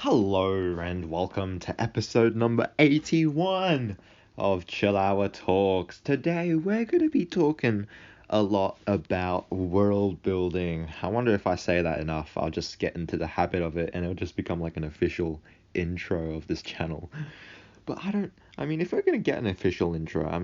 Hello and welcome to episode number 81 of Chill Hour Talks. Today we're going to be talking a lot about world building. I wonder if I say that enough, I'll just get into the habit of it and it'll just become like an official intro of this channel. But if we're going to get an official intro, I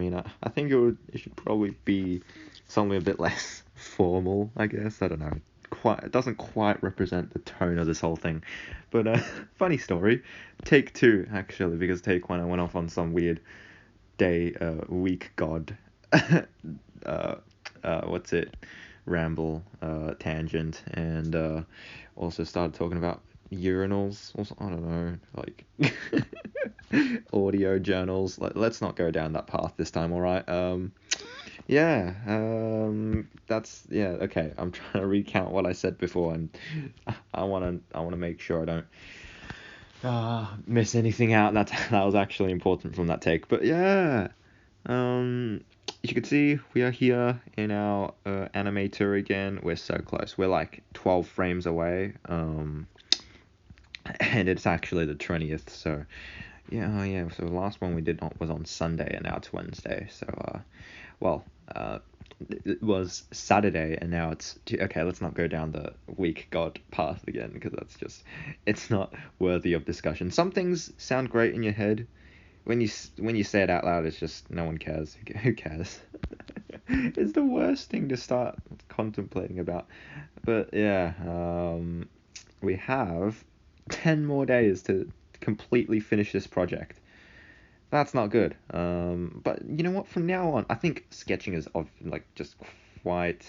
think it should probably be something a bit less formal, I guess. I don't know. It doesn't quite represent the tone of this whole thing. But funny story, take two actually, because take one I went off on some weird week god, what's it, ramble, tangent, and also started talking about urinals. Also, I don't know, like audio journals. Let's not go down that path this time, all right? Okay. I'm trying to recount what I said before, and I wanna make sure I don't miss anything out. That was actually important from that take. But yeah, you can see we are here in our animator again. We're so close. We're like 12 frames away. And it's actually the 20th. So yeah. So the last one we did was on Sunday, and now it's Wednesday. So it was Saturday, and now okay. Let's not go down the week god path again, because it's not worthy of discussion. Some things sound great in your head. When you say it out loud, it's just no one cares. Who cares? It's the worst thing to start contemplating about. But yeah, we have 10 more days to completely finish this project. That's not good. But you know what? From now on, I think sketching is just quite,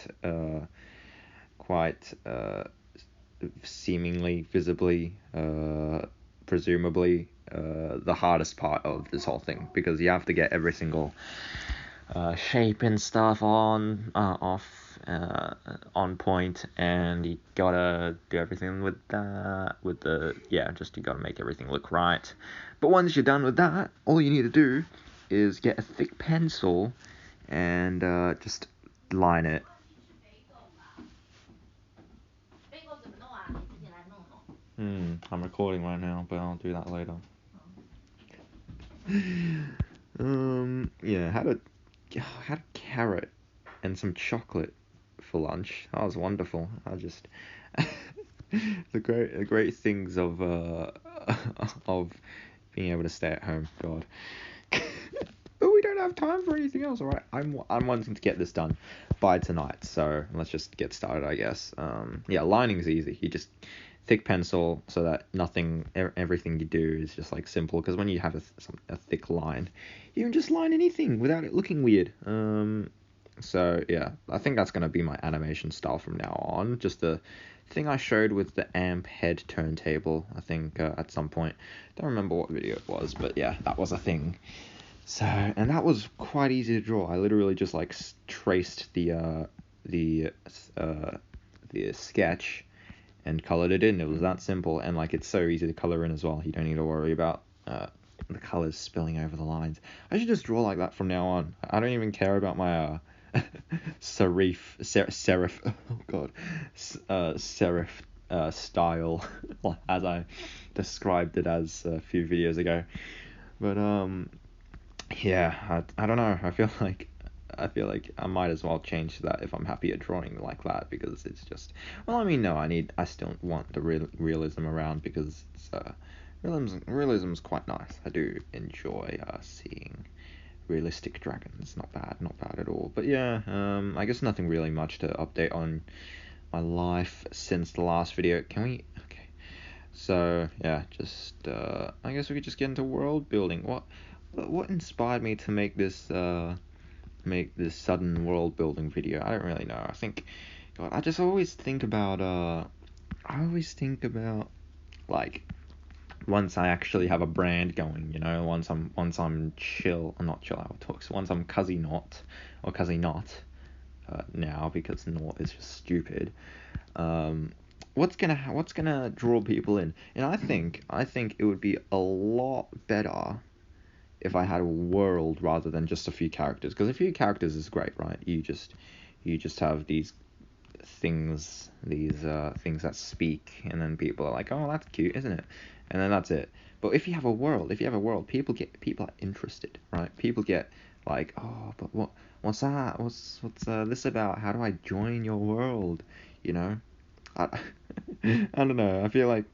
quite seemingly, visibly, presumably, the hardest part of this whole thing, because you have to get every single shape and stuff on point, and you gotta do everything with that, you gotta make everything look right. But once you're done with that, all you need to do is get a thick pencil and just line it. I'm recording right now, but I'll do that later. Had a carrot and some chocolate for lunch. That was wonderful. The great things of of being able to stay at home. God. But we don't have time for anything else. All right. I'm wanting to get this done by tonight. So let's just get started, I guess. Lining's easy. You just thick pencil so that everything you do is just like simple. Because when you have a thick line, you can just line anything without it looking weird. So yeah, I think that's gonna be my animation style from now on. Just the thing I showed with the amp head turntable, I think, at some point. Don't remember what video it was, but yeah, that was a thing. So, and that was quite easy to draw. I literally just like traced the sketch and colored it in. It was that simple, and like it's so easy to color in as well. You don't need to worry about the colors spilling over the lines. I should just draw like that from now on. I don't even care about my serif style, as I described it as a few videos ago. But I don't know. I feel like I might as well change that if I'm happy at drawing like that, because it's just, I still want the realism around, because it's realism's quite nice. I do enjoy seeing realistic dragons. Not bad at all. But yeah, I guess nothing really much to update on my life since the last video. Okay. So yeah, just I guess we could just get into world building. What inspired me to make this sudden world building video? I don't really know. I think, God, I just always think about like, once I actually have a brand going, once I'm not chill out talks, once I'm Cuzzy Not now, because Not is just stupid. What's gonna draw people in? And I think it would be a lot better if I had a world rather than just a few characters, because a few characters is great, right? You just have these things that speak, and then people are like, oh, that's cute, isn't it? And then that's it. But if you have a world, people are interested, right? People get like, oh, but what's that? What's this about? How do I join your world? You know, I, I don't know. I feel like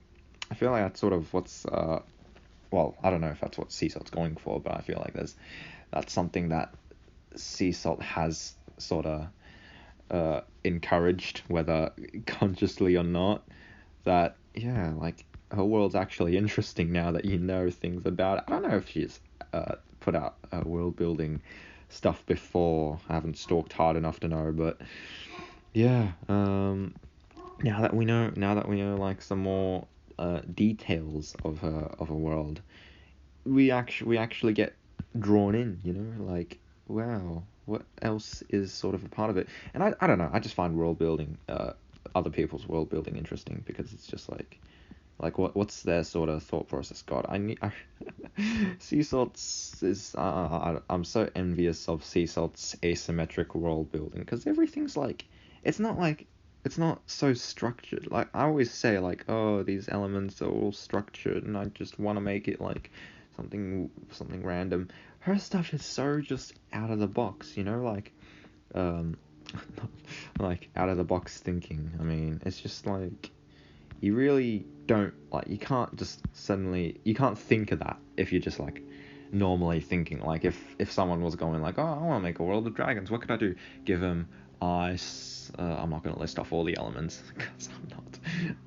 that's sort of what's well, I don't know if that's what sea salt's going for, but I feel like that's something that sea salt has sort of encouraged, whether consciously or not, that yeah, like her world's actually interesting now that you know things about it. I don't know if she's put out world building stuff before. I haven't stalked hard enough to know, but yeah. Now that we know like some more details of her world, we actually get drawn in, like, wow, what else is sort of a part of it? And I don't know, I just find world building, other people's world building interesting, because it's just like what's their sort of thought process? God, sea salts is I'm so envious of sea salt's asymmetric world building, because everything's like it's not so structured. Like I always say, like, oh, these elements are all structured, and I just want to make it like something random. Her stuff is so just out of the box, like um like out of the box thinking. I mean, it's just like you really don't like you can't think of that if you're just like normally thinking. Like if someone was going like, oh, I want to make a world of dragons, what could I do? Give them ice. I'm not gonna list off all the elements because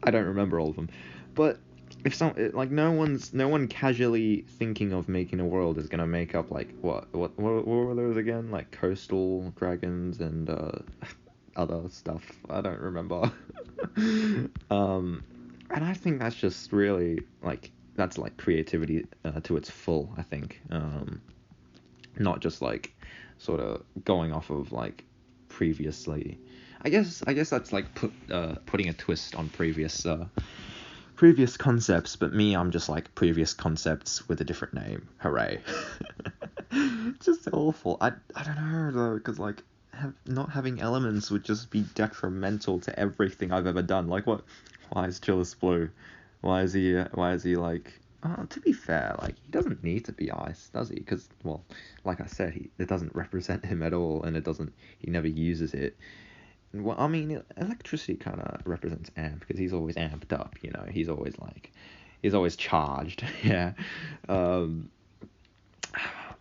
I don't remember all of them, but if like no one casually thinking of making a world is gonna make up like what were those again, like coastal dragons and other stuff I don't remember. And I think that's just really like that's like creativity to its full, I think. Not just like sort of going off of like previously. I guess that's like putting a twist on previous concepts, but me, I'm just like previous concepts with a different name. Hooray. It's just awful. I don't know though, because like not having elements would just be detrimental to everything I've ever done. Like what? Why is Chillis blue? Why is he like? To be fair, like he doesn't need to be ice, does he? Because well, like I said, it doesn't represent him at all, and he never uses it. Well, I mean, electricity kind of represents amp, because he's always amped up, he's always charged, yeah. Um,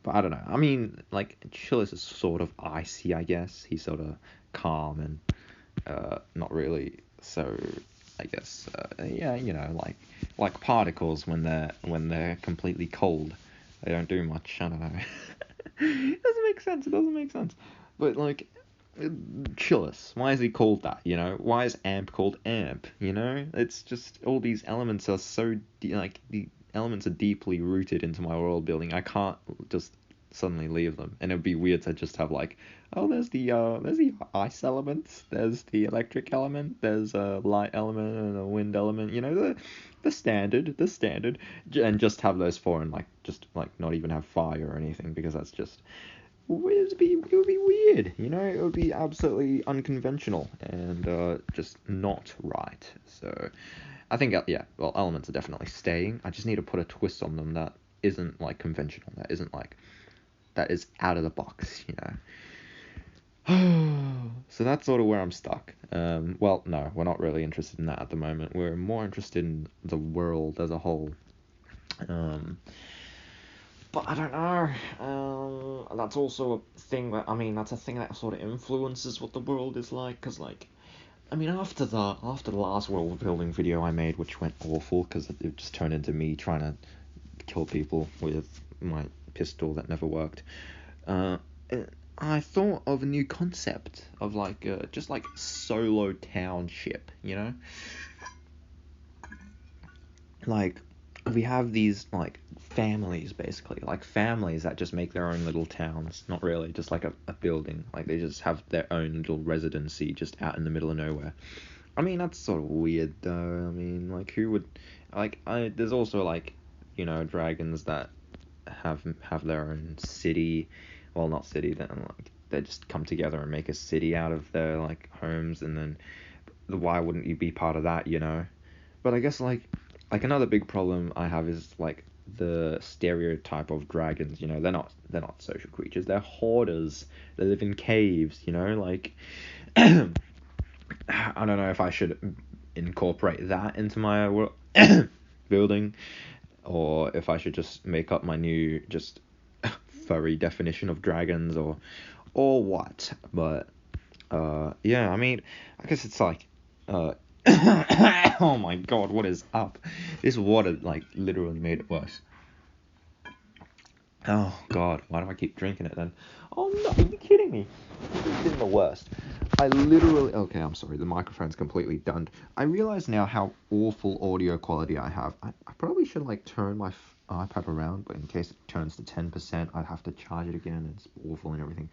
but I don't know. I mean, like, Chillis is sort of icy, I guess. He's sort of calm and not really so, I guess, yeah, like particles when they're completely cold. They don't do much, I don't know. It doesn't make sense. But, like, Chillis, why is he called that, Why is amp called amp, It's just, all these elements are so, the elements are deeply rooted into my world building. I can't just suddenly leave them, and it'd be weird to just have like, oh, there's the ice element, there's the electric element, there's a light element and a wind element, the standard, and just have those four, and like just like not even have fire or anything, because that's just it would be weird, it would be absolutely unconventional and just not right. So I think yeah, well, elements are definitely staying. I just need to put a twist on them that isn't like conventional, that is out of the box, So that's sort of where I'm stuck. Well, no, we're not really interested in that at the moment. We're more interested in the world as a whole. But I don't know. That's also a thing that's a thing that sort of influences what the world is like. Cause like, I mean, after the last world building video I made, which went awful, because it just turned into me trying to kill people with my pistol that never worked. I thought of a new concept of like just like solo township, Like we have these like families, basically, like families that just make their own little towns. Not really, just like a building. Like they just have their own little residency just out in the middle of nowhere. I mean, that's sort of weird though. I mean, like who would there's also like, dragons that have their own city. Well, not city, then like they just come together and make a city out of their like homes, and then why wouldn't you be part of that, you know? But I guess like another big problem I have is like the stereotype of dragons. You know, they're not social creatures. They're hoarders. They live in caves. You know, like I don't know if I should incorporate that into my building, or if I should just make up my new just furry definition of dragons, or what. But yeah, I mean, I guess it's like oh my god, what is up? This water like literally made it worse. Oh god, why do I keep drinking it then? Oh no, are you kidding me? This has been the worst. I literally... Okay, I'm sorry, the microphone's completely done. I realize now how awful audio quality I have. I probably should like turn my iPad around, but in case it turns to 10%, I'd have to charge it again. It's awful and everything.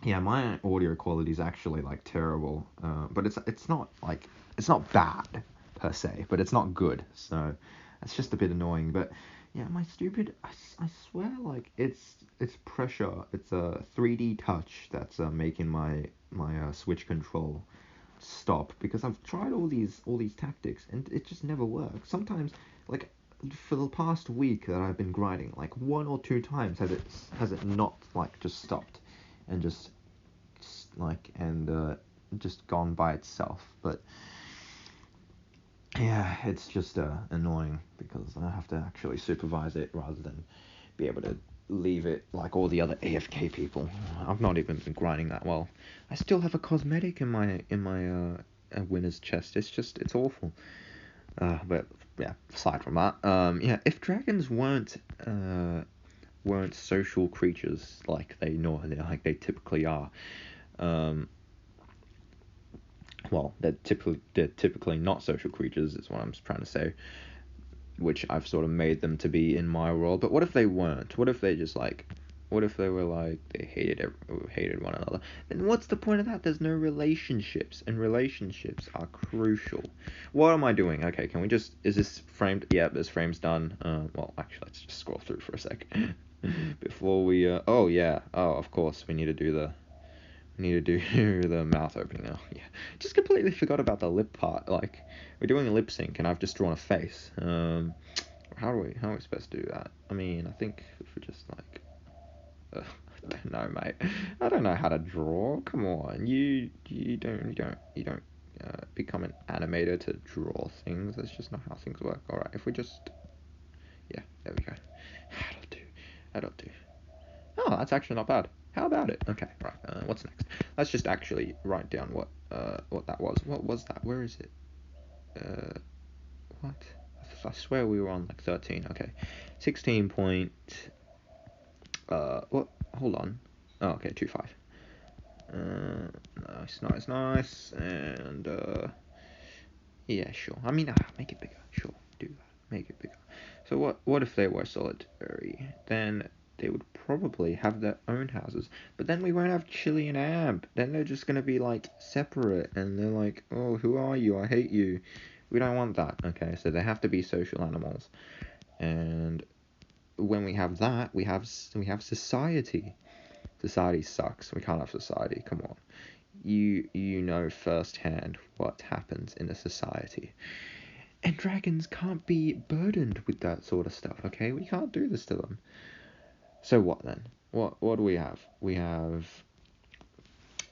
Yeah, my audio quality is actually like terrible, but it's not like it's not bad per se, but it's not good. So it's just a bit annoying. But yeah, my stupid, I swear, like it's pressure. It's a 3D touch that's making my Switch control stop, because I've tried all these tactics and it just never works. Sometimes, like for the past week that I've been grinding, like 1 or 2 times has it not like just stopped and just just gone by itself. But yeah, it's just annoying because I have to actually supervise it rather than be able to leave it like all the other AFK people. I've not even been grinding that well. I still have a cosmetic in my winner's chest. It's awful. But yeah, aside from that, yeah, if dragons weren't social creatures like they typically are, well, they're typically not social creatures, is what I'm trying to say, which I've sort of made them to be in my world. But what if they weren't? What if they just what if they were like they hated one another? Then what's the point of that? There's no relationships, and relationships are crucial. What am I doing? Okay, can we just... Is this framed? Yeah, this frame's done. Well, actually, let's just scroll through for a sec before we. Oh yeah. Oh, of course, we need to do the mouth opening now. Yeah, just completely forgot about the lip part. Like, we're doing a lip sync and I've just drawn a face. How are we supposed to do that? I mean, I think if we just like, I don't know, mate. I don't know how to draw. Come on, you don't become an animator to draw things. That's just not how things work. All right, if we just, yeah, there we go. That'll do. Oh, that's actually not bad. How about it? Okay, right. What's next? Let's just actually write down what that was. What was that? Where is it? What? I swear we were on like 13. Okay, 16 point. What? Hold on. Oh, okay, 2.5. Nice. And yeah, sure. I mean, make it bigger. Sure, do that. Make it bigger. So what if they were solitary? Then they would probably have their own houses. But then we won't have Chili and Ab. Then they're just gonna be like separate, and they're like, oh, who are you? I hate you. We don't want that. Okay, so they have to be social animals. And when we have that, we have society. Society sucks. We can't have society. Come on. You know firsthand what happens in a society. And dragons can't be burdened with that sort of stuff, okay? We can't do this to them. So what then? What do we have? We have...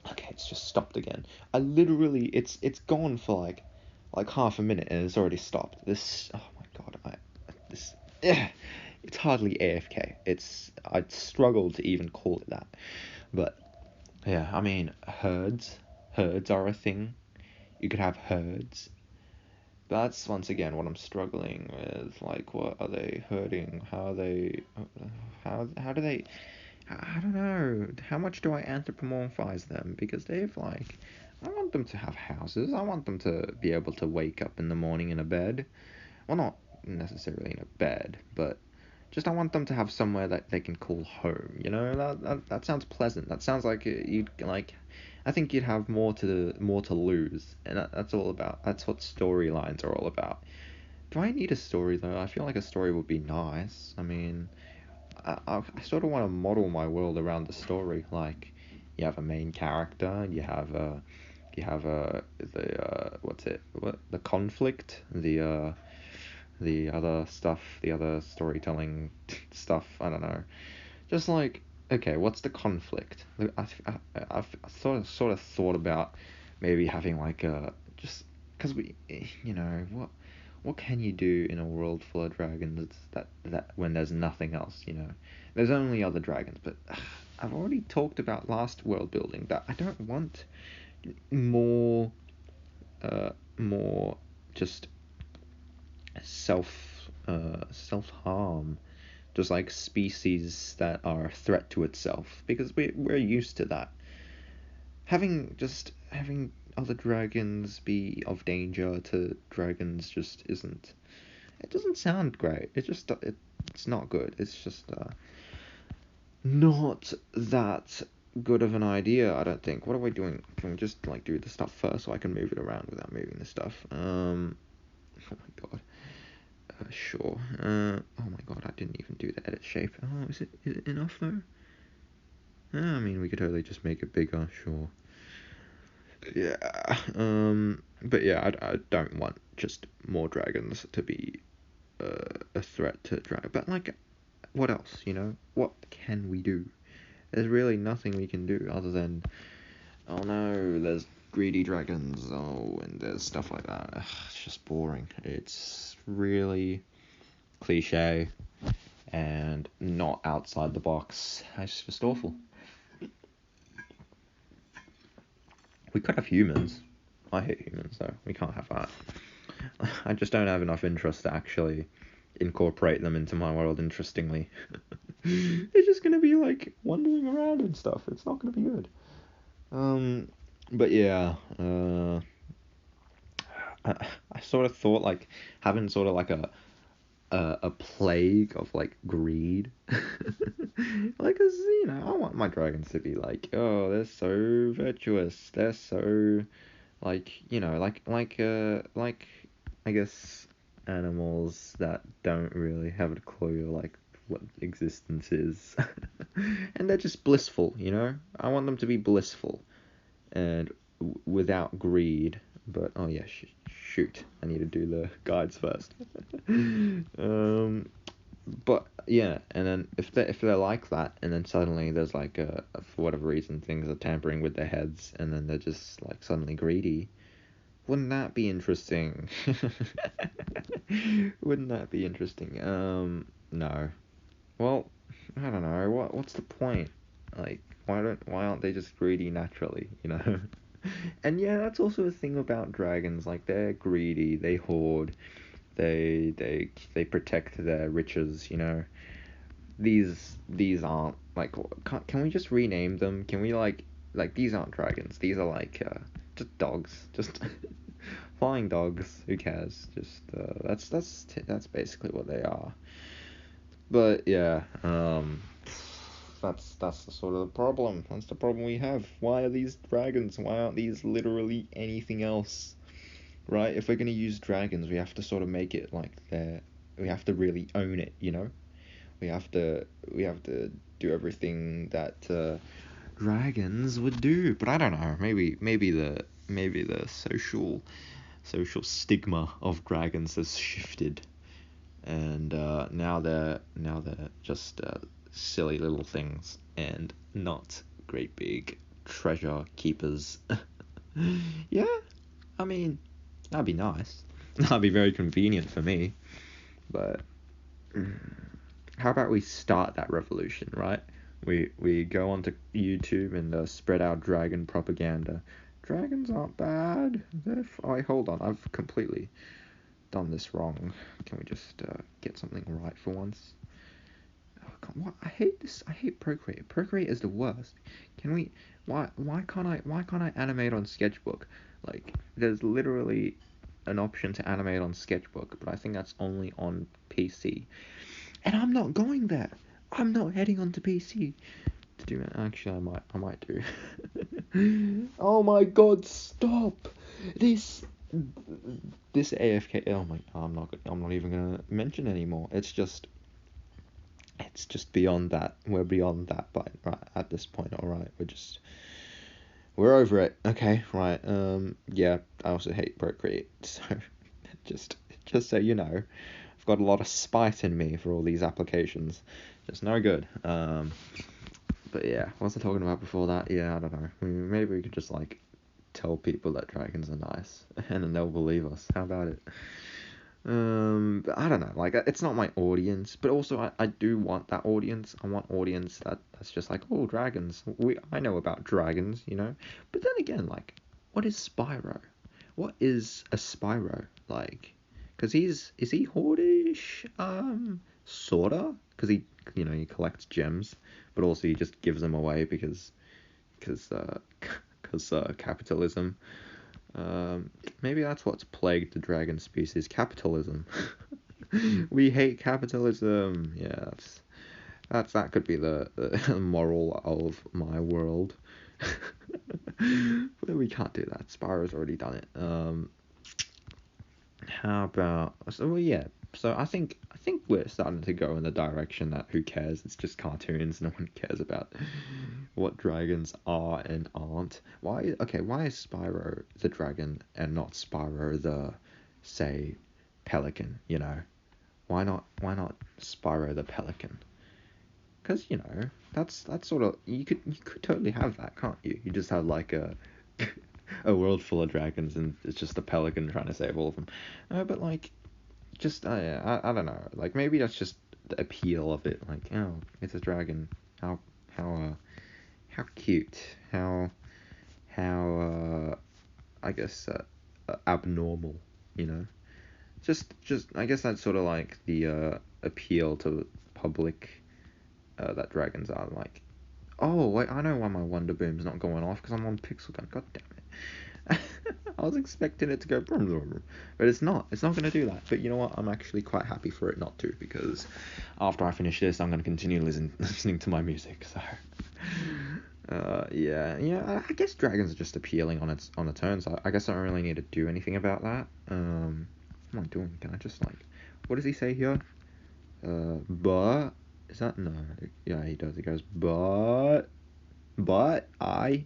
Okay, it's just stopped again. I literally... It's gone for like half a minute and it's already stopped. This... Oh my god, this... It's hardly AFK. I'd struggle to even call it that. But, yeah, I mean, herds. Herds are a thing. You could have herds. That's once again what I'm struggling with. Like, what are they herding? How are they? How do they? I don't know. How much do I anthropomorphize them? Because they've like, I want them to have houses. I want them to be able to wake up in the morning in a bed. Well, not necessarily in a bed, but just I want them to have somewhere that they can call home. You know, that sounds pleasant. That sounds like you'd like. I think you'd have more to lose, and that's all about. That's what storylines are all about. Do I need a story though? I feel like a story would be nice. I mean, I sort of want to model my world around the story. Like, you have a main character, and you have the conflict, the other stuff, the other storytelling stuff. I don't know. Just like, okay, what's the conflict? I've sort of thought about maybe having like a just because what can you do in a world full of dragons that when there's nothing else, there's only other dragons. But I've already talked about last world building that I don't want more more just self harm, just like species that are a threat to itself, because we're used to that. Having other dragons be of danger to dragons just isn't. It doesn't sound great. It's not good. It's just not that good of an idea, I don't think. What are we doing? Can we just like do the stuff first so I can move it around without moving the stuff? Oh my god. Sure. Oh my god, I didn't even do the edit shape. Oh, is it enough though? I mean, we could totally just make it bigger, sure. Yeah. But yeah, I don't want just more dragons to be a threat to drag. But like, what else? What can we do? There's really nothing we can do other than, oh no, there's greedy dragons. Oh, and there's stuff like that. Ugh, it's just boring. It's really cliche and not outside the box. It's just awful. We could have humans. I hate humans though. We can't have that. I just don't have enough interest to actually incorporate them into my world interestingly. They're just gonna be like wandering around and stuff. It's not gonna be good. But yeah, I sort of thought like having sort of like a plague of like greed. Like, 'cause I want my dragons to be like, oh, they're so virtuous, they're so like, like I guess animals that don't really have a clue like what existence is. And they're just blissful. I want them to be blissful and without greed. But oh yeah, shoot, I need to do the guides first. But yeah, and then if they're like that, and then suddenly there's like for whatever reason things are tampering with their heads, and then they're just like suddenly greedy. Wouldn't that be interesting? Wouldn't that be interesting? No. Well, I don't know. What's the point? Like, why aren't they just greedy naturally? And yeah, that's also a thing about dragons. Like, they're greedy. They hoard. They protect their riches. These aren't like. Can we just rename them? Can we like these aren't dragons. These are like just dogs. Just flying dogs. Who cares? Just that's basically what they are. But yeah, that's the sort of the problem. That's the problem we have. Why are these dragons? Why aren't these literally anything else? Right? If we're gonna use dragons, we have to sort of make it like we have to really own it. We have to do everything that dragons would do. But I don't know. Maybe the social stigma of dragons has shifted, and now they're just silly little things and not great big treasure keepers. Yeah, I mean, that'd be nice. That'd be very convenient for me. But how about we start that revolution, right? We go onto YouTube and spread our dragon propaganda. Dragons aren't bad. Hold on, I've completely done this wrong. Can we just get something right for once? Oh, God, what? I hate this. I hate Procreate. Procreate is the worst. Can we? Why can't I animate on Sketchbook? Like, there's literally an option to animate on Sketchbook, but I think that's only on PC. And I'm not going there. I'm not heading onto PC to do it. Actually, I might do. Oh my God! Stop this. This AFK. Oh my. I'm not even gonna mention anymore. It's just beyond that. We're beyond that, but right at this point, all right. We're just we're over it. Okay, right. Yeah, I also hate Procreate, so just just so you know, I've got a lot of spite in me for all these applications. Just no good. But yeah, what was I talking about before that? Yeah, I don't know. Maybe we could just like tell people that dragons are nice, and then they'll believe us. How about it? But I don't know. Like, it's not my audience, but also I do want that audience. I want audience that's just like, oh, dragons. I know about dragons, you know. But then again, like, what is Spyro? What is a Spyro like? Because is he hordish? Sorta. Because he collects gems, but also he just gives them away because capitalism. Maybe that's what's plagued the dragon species, capitalism. We hate capitalism. Yeah, that could be the moral of my world. But we can't do that. Spyro's already done it. How about yeah. So I think we're starting to go in the direction that who cares? It's just cartoons. No one cares about what dragons are and aren't. Why is Spyro the dragon and not Spyro the, say, pelican, you know? Why not Spyro the pelican? Because, that's sort of you could totally have that, can't you? You just have like a world full of dragons and it's just the pelican trying to save all of them. But like just I don't know. Like maybe that's just the appeal of it. Like, oh, it's a dragon. How cute. How I guess abnormal. You know. Just I guess that's sort of like the appeal to the public that dragons are like. Oh wait, I know why my Wonder Boom's not going off because I'm on Pixel Gun. God damn it. I was expecting it to go brum, brum, brum, but it's not. It's not going to do that. But you know what? I'm actually quite happy for it not to, because after I finish this, I'm going to continue listening to my music. So, yeah. I guess dragons are just appealing on its own. So I guess I don't really need to do anything about that. What am I doing? Can I just like, what does he say here? But is that no? Yeah, he does. He goes, but I.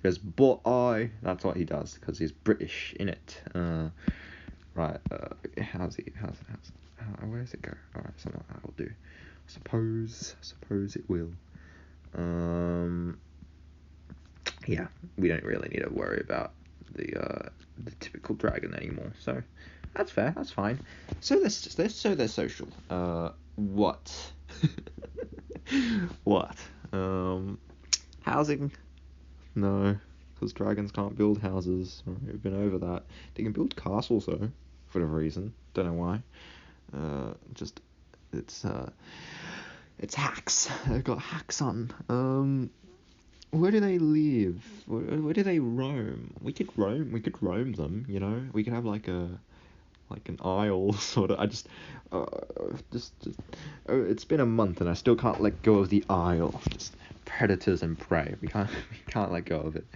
Because but I, that's what he does, because he's British in it. Right. How's where does it go? All right, something like that will do. Suppose it will. Yeah, we don't really need to worry about the typical dragon anymore. So that's fair. That's fine. So they're social. What? What? Housing. No, because dragons can't build houses. We've been over that. They can build castles though, for whatever reason. Don't know why. Just it's hacks. They've got hacks on. Where do they live? Where do they roam? We could roam them. You know, we could have like an isle sort of. It's been a month and I still can't let go of the isle. Just predators and prey. We can't let go of it.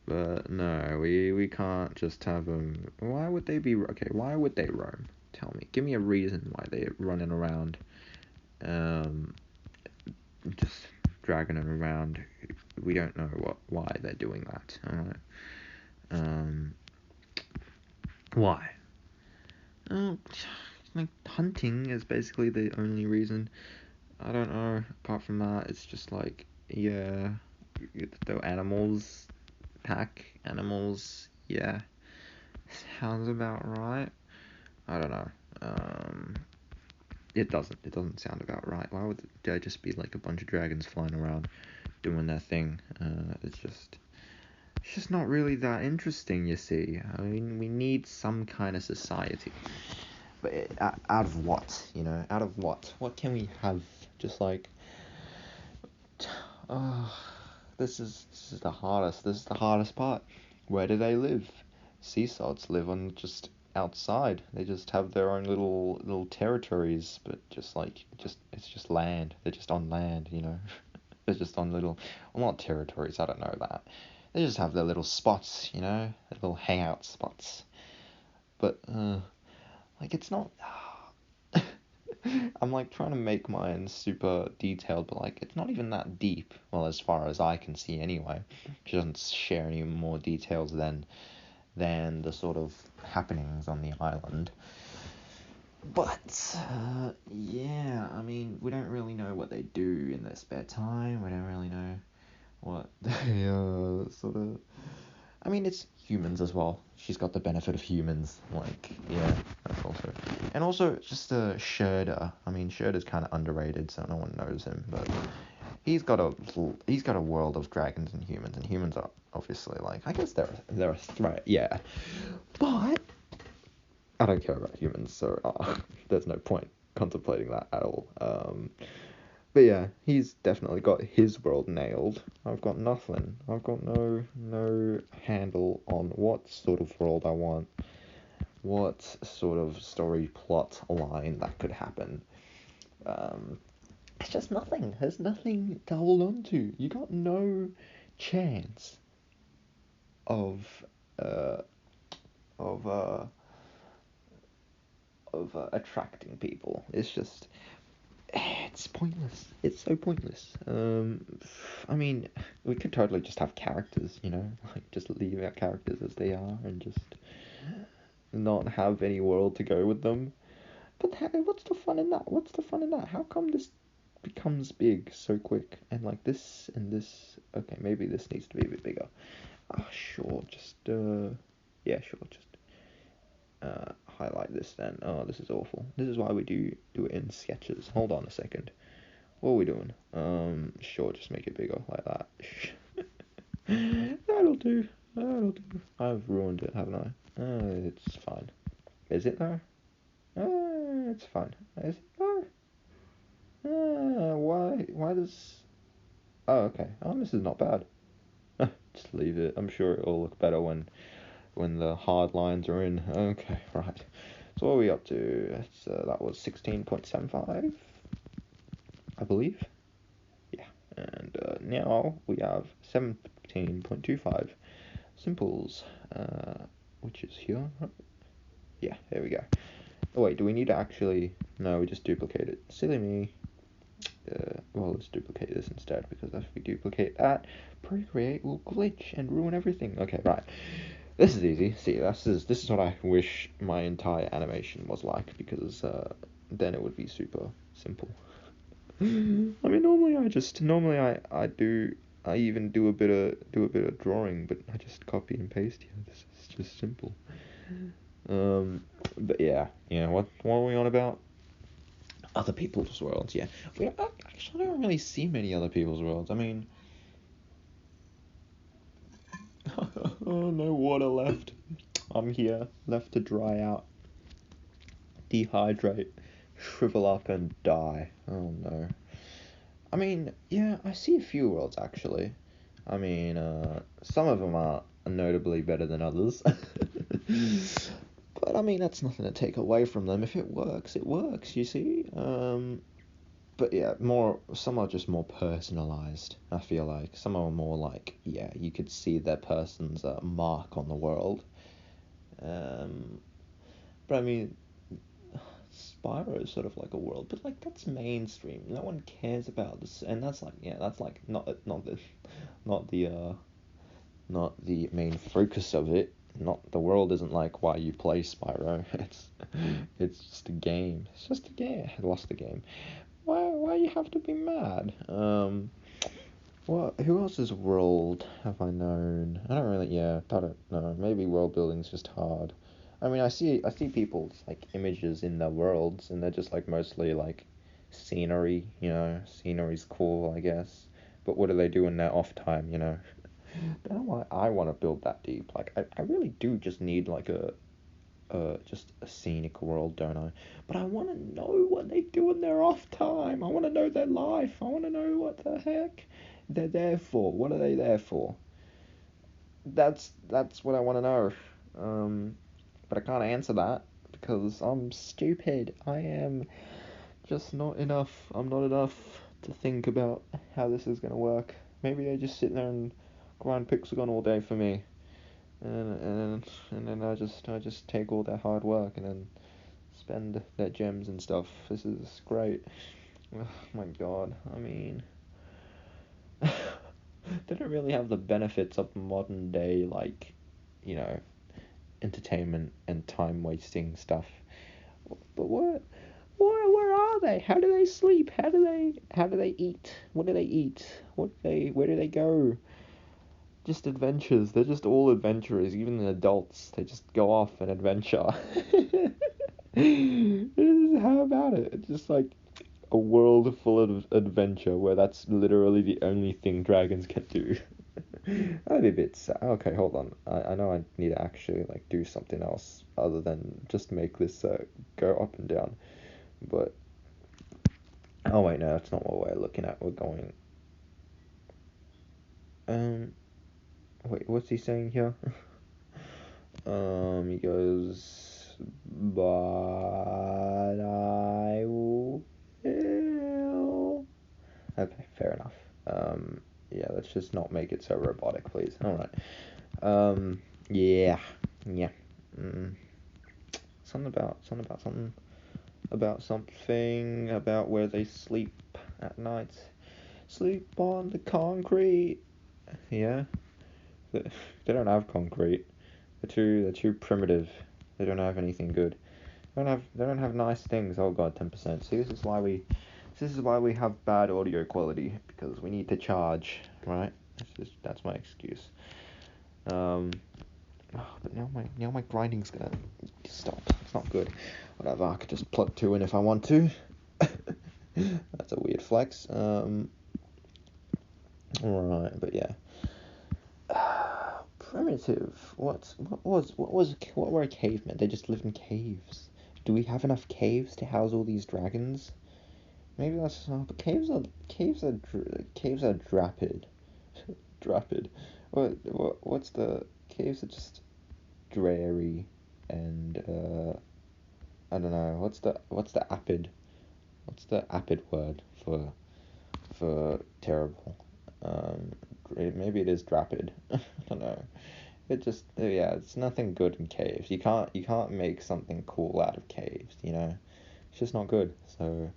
But no, we can't just have them. Why would they be okay? Why would they roam? Tell me. Give me a reason why they're running around. Just dragging it around. We don't know why they're doing that. Alright. Why? Like hunting is basically the only reason. I don't know. Apart from that, it's just like, yeah, the animals, pack animals, yeah, sounds about right. I don't know. It doesn't sound about right. Why would there just be like a bunch of dragons flying around doing their thing? It's just not really that interesting, you see. I mean, we need some kind of society. But out of what, Out of what? What can we have? Just like, oh, this is the hardest. This is the hardest part. Where do they live? Sea salts live on just outside. They just have their own little territories, but it's just land. They're just on land, They're just on well, not territories. I don't know that. They just have their little spots, their little hangout spots. But like it's not. I'm like trying to make mine super detailed, but like it's not even that deep. Well, as far as I can see, anyway. She doesn't share any more details than the sort of happenings on the island. But yeah, I mean, we don't really know what they do in their spare time. We don't really know what they sort of. I mean, it's humans as well. She's got the benefit of humans. Like, yeah, that's also. And also, just Sherda. I mean, Sherda's kind of underrated, so no one knows him. But he's got a world of dragons and humans are obviously like, I guess they're a threat, yeah. But I don't care about humans, so there's no point contemplating that at all. But yeah, he's definitely got his world nailed. I've got nothing. I've got no handle on what sort of world I want, what sort of story plot line that could happen. It's just nothing. There's nothing to hold on to. You got no chance of uh of uh attracting people. It's pointless. It's so pointless. I mean, we could totally just have characters, like just leave our characters as they are and just not have any world to go with them. But what's the fun in that? What's the fun in that? How come this becomes big so quick? And like this and this. Okay, maybe this needs to be a bit bigger. Sure. Just yeah, sure. Just highlight this then. Oh, this is awful. This is why we do it in sketches. Hold on a second. What are we doing? Sure, just make it bigger like that. That'll do. That'll do. I've ruined it, haven't I? It's fine. Is it though? It's fine. Is it though? Why does... Oh, okay. Oh, this is not bad. Just leave it. I'm sure it'll look better when the hard lines are in. Okay, right. So what are we up to? That was 16.75, I believe. Yeah, and now we have 17.25 simples, which is here, right? Yeah, there we go. Oh wait, do we need to actually... No, we just duplicate it. Silly me. Well, let's duplicate this instead, because if we duplicate that, Procreate will glitch and ruin everything. Okay, right. This is easy. See, this is what I wish my entire animation was like, because then it would be super simple. I mean, I even do a bit of drawing, but I just copy and paste here. This is just simple. But yeah, what are we on about? Other people's worlds, yeah. Actually don't really see many other people's worlds. I mean, oh, no water left. I'm here, left to dry out, dehydrate, shrivel up, and die. Oh no. I mean, yeah, I see a few worlds actually. I mean, some of them are notably better than others. But I mean, that's nothing to take away from them. If it works, it works, you see? But yeah, some are just more personalized, I feel like. Some are more like, yeah, you could see their person's mark on the world. But I mean, Spyro is sort of like a world, but like that's mainstream. No one cares about this, and that's like, yeah, that's like not the not the main focus of it. Not the world isn't like why you play Spyro. It's just a game. It's just a game. I lost the game. Why you have to be mad? Who else's world have I known? I don't really. Yeah, I don't know. Maybe world building's just hard. I mean, I see people's like images in their worlds, and they're just like mostly like scenery. Scenery's cool, I guess. But what do they do in their off time? Don't know why I want to build that deep. Like, I really do just need like just a scenic world, don't I? But I want to know what they do in their off time. I want to know their life. I want to know what the heck they're there for. What are they there for? That's what I want to know. But I can't answer that because I'm stupid. I am just not enough. I'm not enough to think about how this is gonna work. Maybe they just sit there and grind Pixelgon all day for me, and then I just take all their hard work and then spend their gems and stuff. This is great. Oh my god, I mean, they don't really have the benefits of modern day, like, you know, entertainment and time wasting stuff. But where are they? How do they sleep? How do they eat? What do they eat? Where do they go? Just adventures. They're just all adventurers. Even the adults, they just go off and adventure. How about it? It's just like a world full of adventure where that's literally the only thing dragons can do. That'd be a bit sad. Okay, hold on. I know I need to actually like do something else other than just make this go up and down. But oh wait, no, that's not what we're looking at. We're going. Wait, what's he saying here? He goes, but I will. Okay, fair enough. Yeah, let's just not make it so robotic, please. All right. Yeah, yeah. Mm. Something about where they sleep at night. Sleep on the concrete. Yeah, they don't have concrete. They're too primitive. They don't have anything good. They don't have nice things. Oh god, 10%. See, this is why we have bad audio quality, because we need to charge, right? That's my excuse. But now my grinding's gonna stop. It's not good. Whatever, I could just plug two in if I want to. That's a weird flex. Alright, but yeah. Primitive. What were cavemen? They just lived in caves. Do we have enough caves to house all these dragons? Maybe that's not. But caves are drapid. Drapid. What's the caves are just dreary and I don't know. What's the apid? What's the apid word for terrible? Maybe it is drapid. I don't know. It just yeah, it's nothing good in caves. You can't make something cool out of caves. You know, it's just not good. So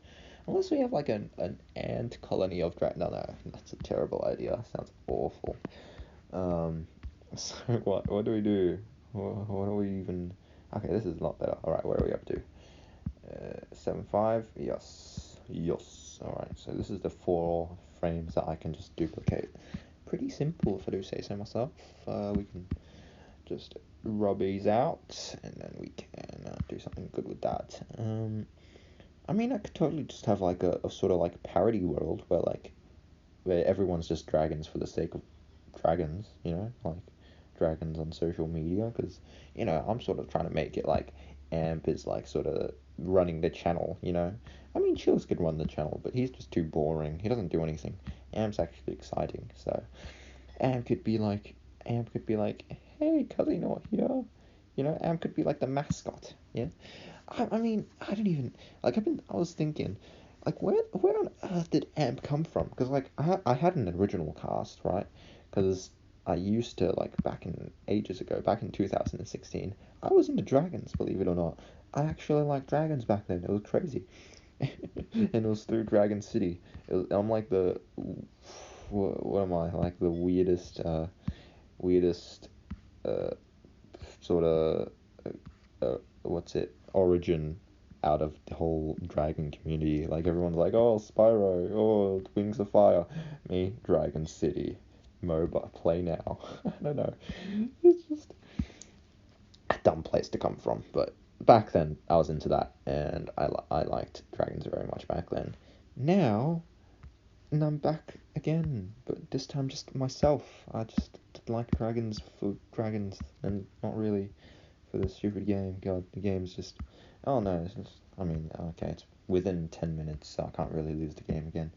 unless we have like an ant colony of no, that's a terrible idea. Sounds awful. So what do we do? What do we even? Okay, this is not better. All right, where are we up to? 7.5. Yes. All right. So this is the 4 frames that I can just duplicate. Pretty simple, if I do say so myself. We can just rub these out, and then we can do something good with that. I mean, I could totally just have like a sort of like parody world where everyone's just dragons for the sake of dragons, you know, like dragons on social media, because you know I'm sort of trying to make it like Amp is like sort of running the channel, you know. I mean, Chills could run the channel, but he's just too boring. He doesn't do anything. Amp's actually exciting, so Amp could be like, hey, cousin, or here, you know. Amp could be like the mascot, yeah. I mean, I don't even like. I was thinking, like, where on earth did Amp come from? Because like, I had an original cast, right? Because I used to like back in ages ago, back in 2016, I was into dragons, believe it or not. I actually liked dragons back then. It was crazy, and it was through Dragon City. I'm like the what am I like the weirdest sort of what's it origin out of the whole dragon community. Like everyone's like, oh, Spyro, oh, Wings of Fire. Me, Dragon City, MOBA, play now. I don't know. It's just a dumb place to come from. But back then, I was into that, and I liked dragons very much back then. Now, and I'm back again, but this time just myself. I just like dragons for dragons, and not really for this stupid game. God, the game's just. Oh no, it's just. I mean, okay, it's within 10 minutes, so I can't really lose the game again.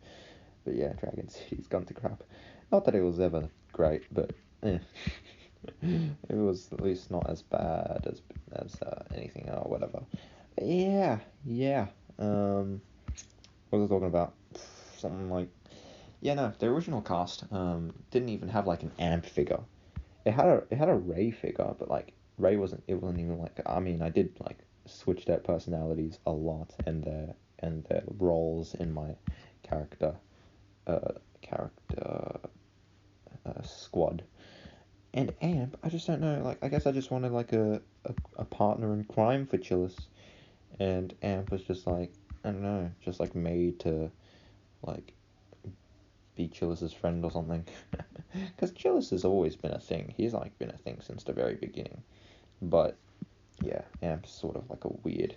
But yeah, Dragon City's gone to crap. Not that it was ever great, but eh. It was at least not as bad as anything or whatever. But yeah. What was I talking about? Something like. Yeah, no, the original cast didn't even have like an Amp figure. It had a Ray figure, but like Ray wasn't. It wasn't even like. I mean, I did like switched out personalities a lot, and their roles in my character uh, character squad. And Amp, I just don't know. Like, I guess I just wanted like a partner in crime for Chillis, and Amp was just like, I don't know, just like made to like be Chillis's friend or something. Because Chillis has always been a thing. He's like been a thing since the very beginning. But yeah, Amp's sort of like a weird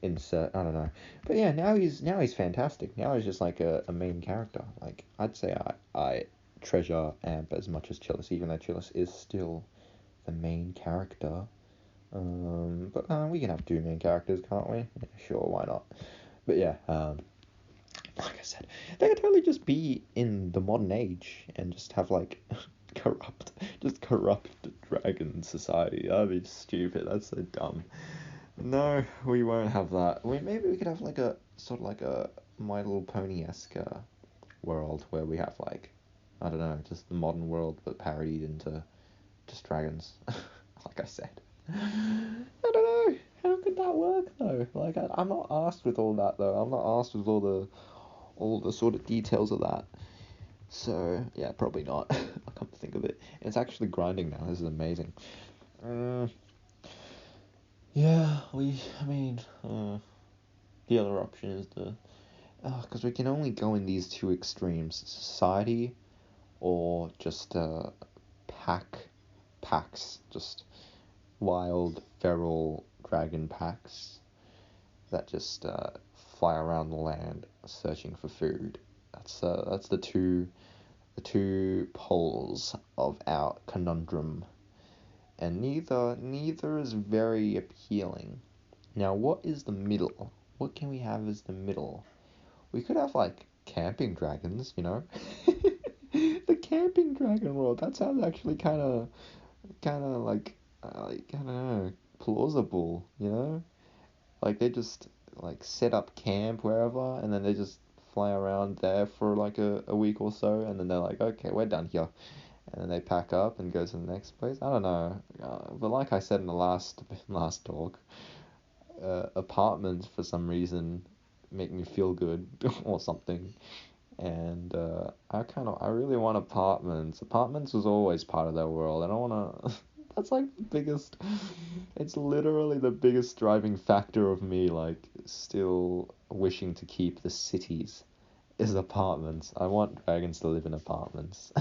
insert. I don't know. But yeah, now he's fantastic. Now he's just like a main character. Like, I'd say I treasure Amp as much as Chillis, even though Chillis is still the main character. But we can have two main characters, can't we? Yeah, sure, why not? But yeah, like I said, they could totally just be in the modern age and just have like corrupt dragon society. That'd be stupid. That's so dumb. No, we won't have that. Maybe we could have like a sort of like a My Little Pony-esque world where we have like, I don't know, just the modern world but parodied into just dragons. Like I said, I don't know. How could that work though? Like, I'm not asked with all that though. I'm not asked with all the sort of details of that. So yeah, probably not. I come to think of it, it's actually grinding now. This is amazing. Yeah, the other option is because we can only go in these two extremes: society or just packs, just wild feral dragon packs that just fly around the land searching for food. That's the two poles of our conundrum, and neither is very appealing. Now, what is the middle? What can we have as the middle? We could have like camping dragons, you know. The camping dragon world. That sounds actually kind of like I don't know, plausible, you know. Like, they just like set up camp wherever, and then they just fly around there for like a week or so, and then they're like, okay, we're done here, and then they pack up and go to the next place. I don't know, but like I said in the last talk, apartments for some reason make me feel good or something, and I really want apartments. Apartments was always part of their world. I don't want to. That's like the biggest. It's literally the biggest driving factor of me, like, still wishing to keep the cities, is apartments. I want dragons to live in apartments.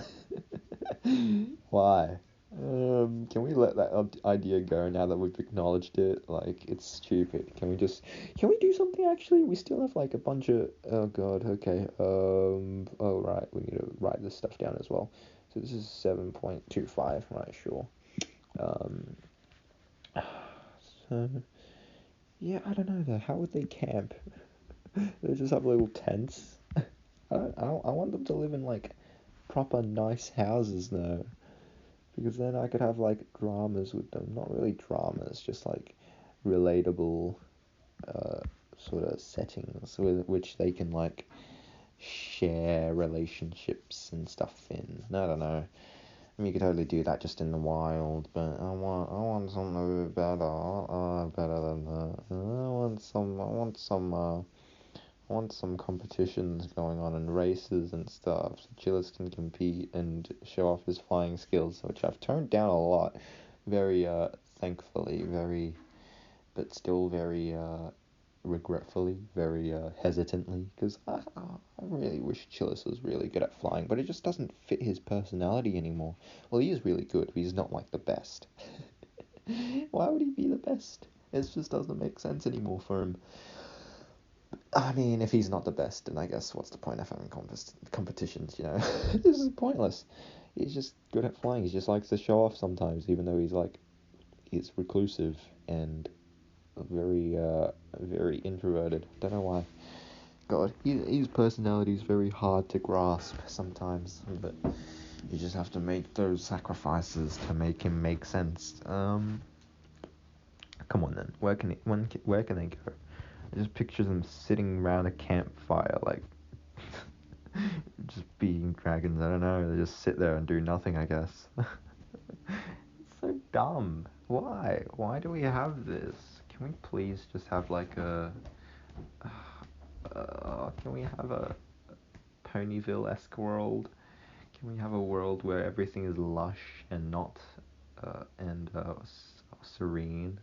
Why? Can we let that idea go now that we've acknowledged it? Like, it's stupid. Can we do something actually? We still have like a bunch of, oh god, okay. Oh right, we need to write this stuff down as well. So this is 7.25, right, sure. So, yeah, I don't know though. How would they camp? They just have little tents. I want them to live in like proper nice houses though, because then I could have like dramas with them. Not really dramas, just like relatable sort of settings with which they can like share relationships and stuff in. I don't know. I mean, you could totally do that just in the wild, but I want something a bit better than that. I want some competitions going on and races and stuff, so Chillis can compete and show off his flying skills, which I've toned down a lot, very thankfully, but still very regretfully, very hesitantly, because I really wish Chillis was really good at flying, but it just doesn't fit his personality anymore. Well, he is really good, but he's not like the best. Why would he be the best? It just doesn't make sense anymore for him. I mean, if he's not the best, then I guess what's the point of having competitions, you know? This is pointless. He's just good at flying. He just likes to show off sometimes, even though he's reclusive and very very introverted. Don't know why. God, his personality is very hard to grasp sometimes, but you just have to make those sacrifices to make him make sense. Come on then. Where can they go? I just picture them sitting around a campfire, like just beating dragons. I don't know. They just sit there and do nothing, I guess. It's so dumb. Why? Why do we have this? Can we please just have like a... can we have a Ponyville-esque world? Can we have a world where everything is lush and not serene?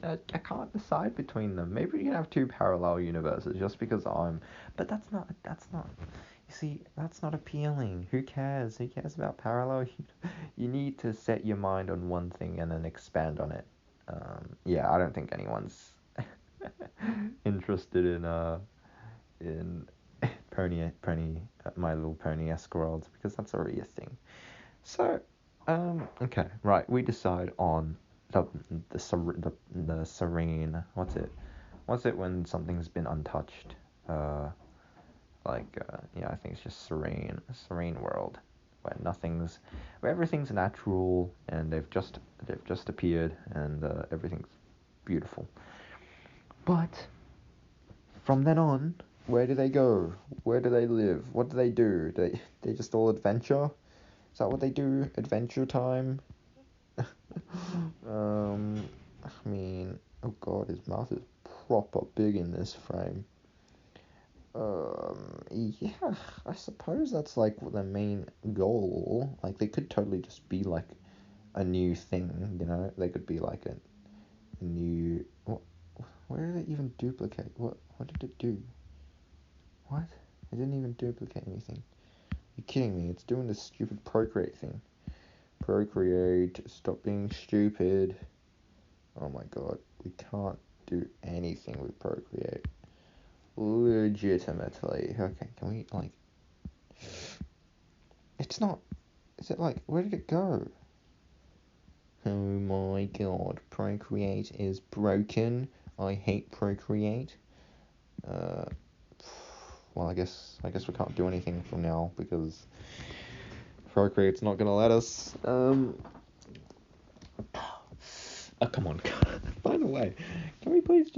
I can't decide between them. Maybe we can have two parallel universes just because I'm. But that's not. You see, that's not appealing. Who cares? Who cares about parallel? You need to set your mind on one thing and then expand on it. Yeah, I don't think anyone's interested in My Little Pony-esque worlds because that's already a thing. So, okay, right. We decide on the serene. What's it when something's been untouched? I think it's just a serene world where everything's natural and they've just appeared and everything's beautiful. But from then on, where do they go? Where do they live? What do they do? They just all adventure? Is that what they do? Adventure time? I mean, oh god, his mouth is proper big in this frame. Yeah, I suppose that's like the main goal. Like, they could totally just be like a new thing, you know? They could be like a new. What? Where did it even duplicate? What did it do? What? It didn't even duplicate anything. You're kidding me? It's doing this stupid procreate thing. Procreate, stop being stupid. Oh my god, we can't do anything with procreate. Legitimately. Okay, can we, like... It's not... Is it like... Where did it go? Oh my god, procreate is broken. I hate procreate. Well, I guess we can't do anything from now because procreate's not gonna let us. Oh, come on. By the way, can we please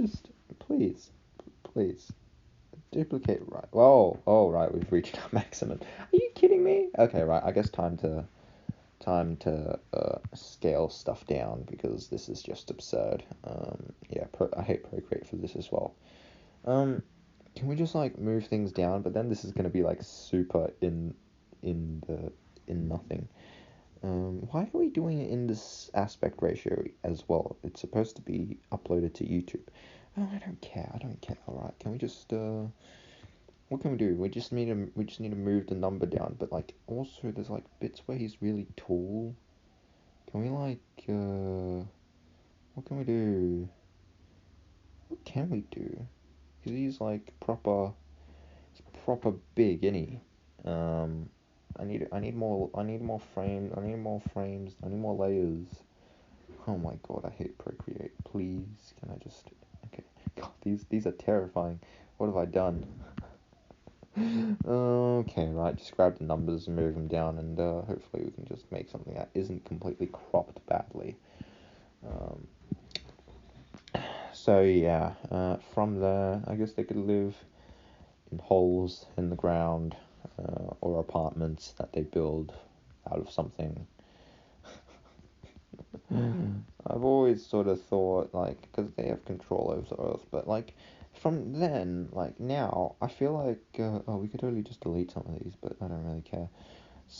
duplicate, right? Whoa, oh, right, we've reached our maximum. Are you kidding me? Okay, right, I guess time to scale stuff down because this is just absurd. Yeah, I hate procreate for this as well. Can we just like move things down? But then this is gonna be like super in nothing. Why are we doing it in this aspect ratio as well? It's supposed to be uploaded to YouTube. Oh, I don't care. Alright, can we just what can we do? We just need to move the number down, but like also there's like bits where he's really tall. Can we like what can we do? What can we do? Because he's like proper big, isn't he? I need more frames. I need more layers. Oh my god, I hate Procreate. Please, can I just... Okay. God, these are terrifying. What have I done? Okay, right, just grab the numbers and move them down, and hopefully we can just make something that isn't completely cropped badly. So yeah, from there, I guess they could live in holes in the ground, or apartments that they build out of something. I've always sort of thought, like, because they have control over the Earth, but like, from then, like now, I feel like, we could totally just delete some of these, but I don't really care.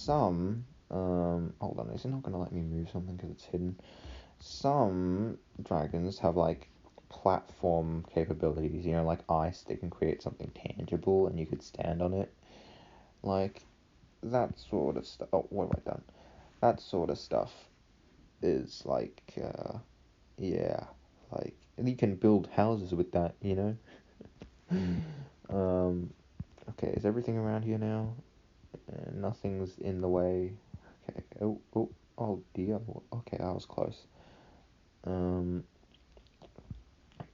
Hold on, is it not going to let me move something because it's hidden? Some dragons have like platform capabilities, you know, like ice, they can create something tangible and you could stand on it. Like, that sort of stuff. Oh, what have I done? That sort of stuff is like, yeah, like, you can build houses with that, you know? Okay, is everything around here now? Nothing's in the way. Okay, oh dear. Okay, I was close. But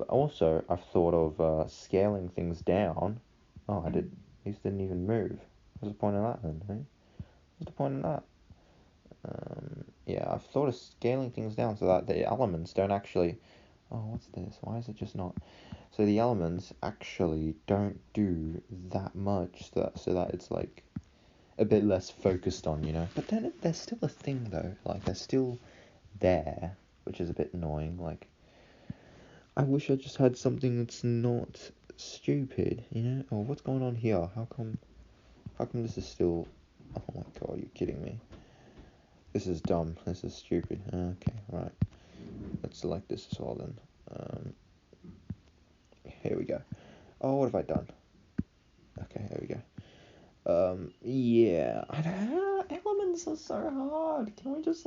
also, I've thought of scaling things down. Oh, these didn't even move. What's the point of that then, eh? What's the point of that? Yeah, I've thought of scaling things down so that the elements don't actually... Oh, what's this? Why is it just not... So the elements actually don't do that much, so that it's like a bit less focused on, you know? But then there's still a thing though, like they're still there, which is a bit annoying. Like, I wish I just had something that's not stupid, you know? Oh, what's going on here? How come this is still... Oh my god, you're kidding me. This is dumb. This is stupid. Okay, right. Let's select this as well then. Here we go. Oh, what have I done? Okay, here we go. Yeah. I don't know. Elements are so hard. Can we just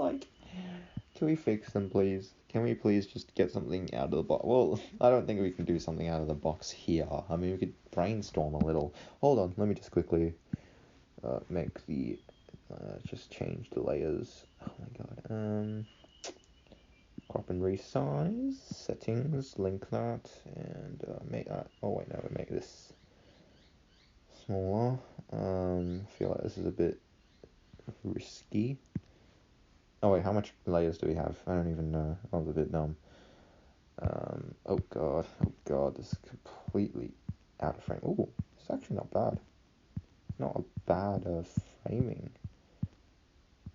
can we fix them, please? Can we please just get something out of the box? Well, I don't think we can do something out of the box here. I mean, we could brainstorm a little. Hold on, let me just quickly make the just change the layers. Oh my god. Crop and resize settings. Link that and make that. Oh wait, no, we make this smaller. I feel like this is a bit risky. Oh wait, how much layers do we have? I don't even know. I was a bit dumb. Oh god, this is completely out of frame. Ooh, it's actually not bad. Not a bad framing.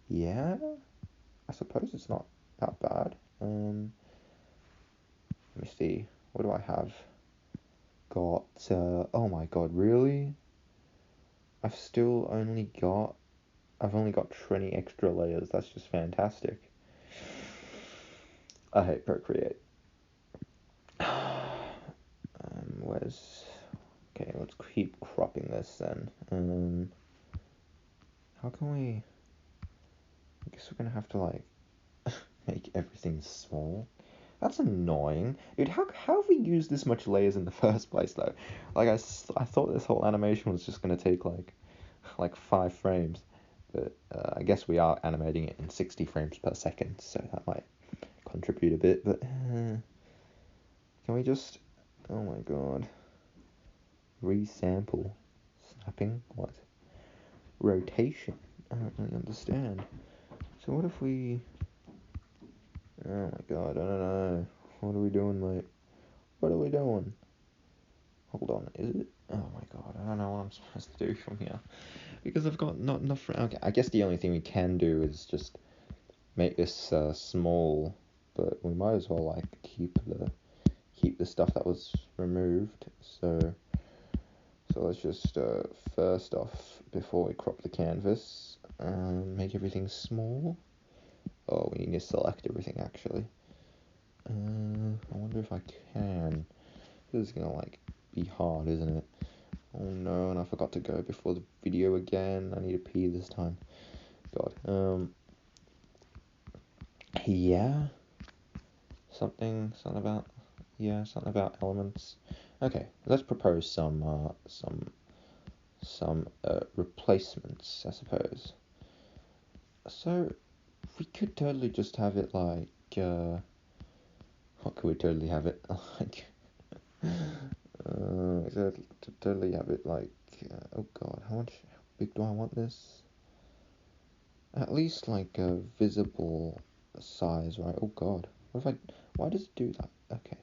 Yeah, I suppose it's not that bad. Let me see. What do I have? Got, oh my god, really? I've only got 20 extra layers. That's just fantastic. I hate Procreate. Okay, let's keep cropping this then. How can we... I guess we're gonna have to, make everything small. That's annoying. Dude, how have we used this much layers in the first place, though? I thought this whole animation was just gonna take, 5 frames. But I guess we are animating it in 60 frames per second, so that might contribute a bit, but... can we just... Oh my god. Resample. Snapping? What? Rotation? I don't really understand. So what if we... Oh my god, I don't know. What are we doing, mate? What are we doing? Hold on, is it? Oh my god, I don't know what I'm supposed to do from here. Because I've got not enough... Okay, I guess the only thing we can do is just make this small, but we might as well, keep the stuff that was removed. So let's just, first off, before we crop the canvas, make everything small. Oh, we need to select everything, actually. I wonder if I can. This is gonna, be hard, isn't it? Oh no, and I forgot to go before the video again. I need to pee this time. God. Yeah. Something about elements. Okay, let's propose some replacements, I suppose. So, we could totally just have it what could we totally have it like? Totally have it oh god, how big do I want this? At least a visible size, right? Oh god, why does it do that? Okay,